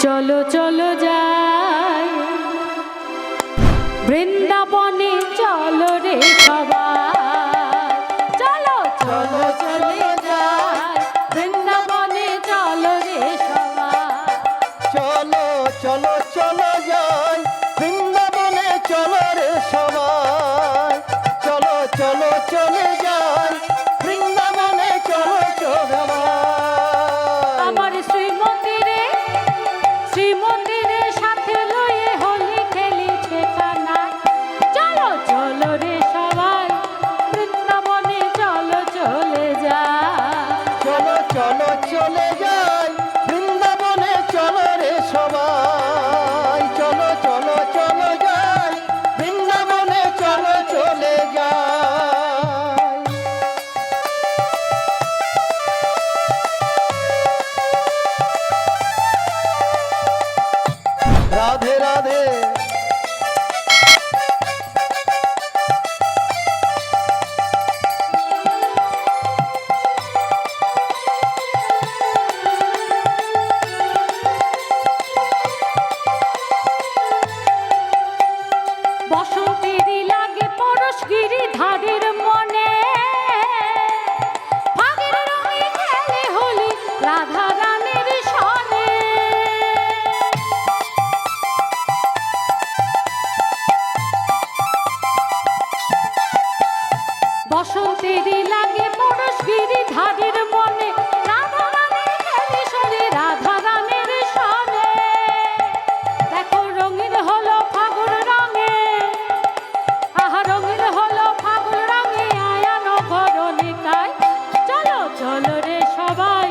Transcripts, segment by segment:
চলো চলো যাই বৃন্দাবনে, চলো রে সবাই, চলো চলো চলে যাই বৃন্দাবনে, চলো রে সবাই, চলো চলো চলো যাই বৃন্দাবনে, চলো রে সবাই, চলো চলো চলে যাই বৃন্দাবনে, চলো চলো। আমার শ্রীমন্দিরে শ্রীমন্দিরে সাথে লয়ে হোলি খেলিছে কানাই, চলো চলো রে সবাই বৃন্দাবনে, চলো চলে যাই, চলো চলো চলে যাই বৃন্দাবনে, চলো রে সবাই, চলো চলো চলো যাই বৃন্দাবনে, চলো চলে যাই। রাধে রাধে। বসন্তেরই লাগে পরশ গিরিধারের মনে, ফাগের রঙে খেলে হোলি রাধা রানীর সনে, বসন্তেরই লাগে পরশ গিরিধারের মনে, রাধা রানী খেলে সরে রাধা রানীর সনে, দেখো রঙিন হলো ফাগুন রঙে, আহা রঙিন হলো ফাগুন রঙে, আয়ান ঘরণিকায়, চলো চলো রে সবাই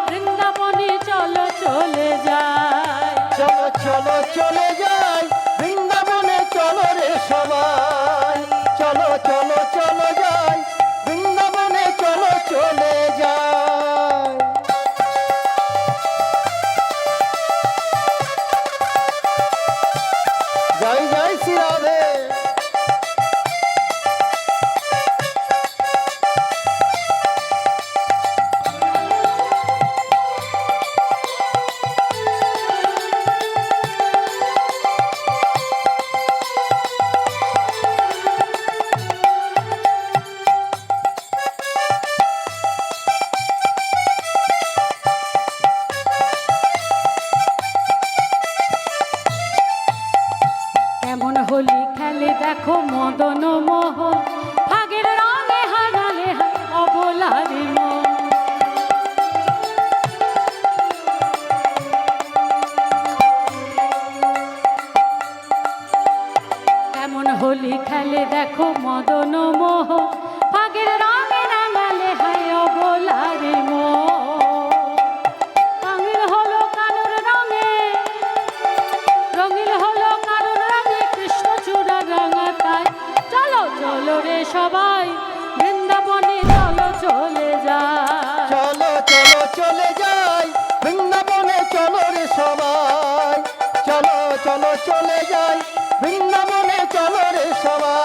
বৃন্দাবনে, চলো চলে যাই, চলো চলো চলে যাই বৃন্দাবনে, চলো রে সবাই, চলো চলো চলো যাই বৃন্দাবনে, চলো চলে যাই। জয় জয় শ্রী রাধে। কেমন হোলি খেলে দেখো মদন মোহন, ফাগের রঙে হারালে অবলারি মন, কেমন হোলি খেলে দেখো মদন মোহন, ফাগের রঙে রাঙালে হায় অবলারি মন, রঙিন হলো কানুর রঙে, রঙিন হলো কারুর রঙে, কৃষ্ণচূড়া রাঙাতায়, চলো চলো রে সবাই বৃন্দাবনে, চলো চলে যাই, চলো চলো চলে যাই বৃন্দাবনে, চলো রে সবাই, চলো চলো চলে যাই বৃন্দাবনে, চলো রে সবাই।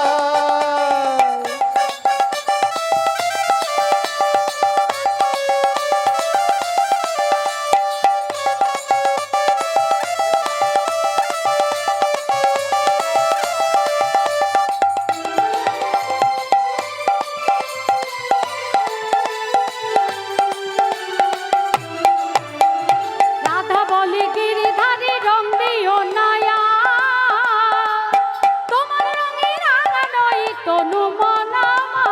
রাধা বলে গিরিধারী রং দিও নয়া, তোমার রঙে রাঙা নয় তনু মন আমার।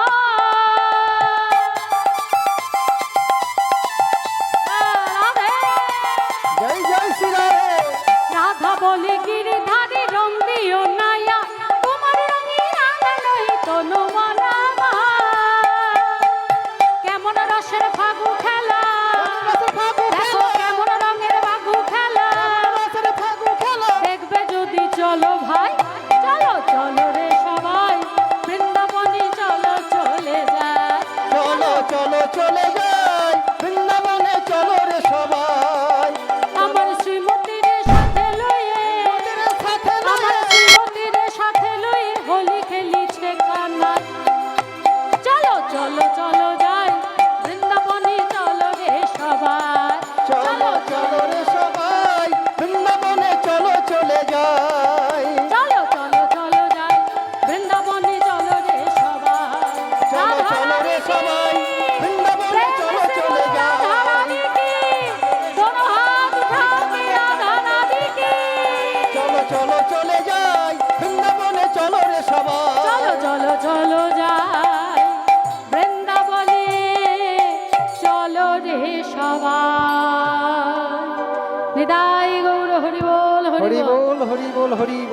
রাধে। জয় জয় শ্রী রাধে। রাধা বলে গিরিধারী রং দিও নয়া, তোমার রঙে রাঙা নয় তনু মন আমার। কেমন রসের ফাগু খেলা, দেখো কেমন রঙের ফাগু খেলা, দেখবে যদি চলো ভাই, চলো চলো রে সবাই বৃন্দাবনে, চলো চলে যাই, চলো চলো চলে যাই বৃন্দাবনে, চলো রে সবাই, আমার শ্রীমতীর সাথে লয়ে, চলো রে সবাই বৃন্দাবনে চলো চলে যাই दोनों हाथ उठा के राधा रानी की চলো চলো চলে যাই বৃন্দাবনে চলো রে সবাই चलो चलो चलो जाए বৃন্দাবনে চলো রে সবাই নিতাই গৌর হরি বল হরি বল হরি বল হরি বল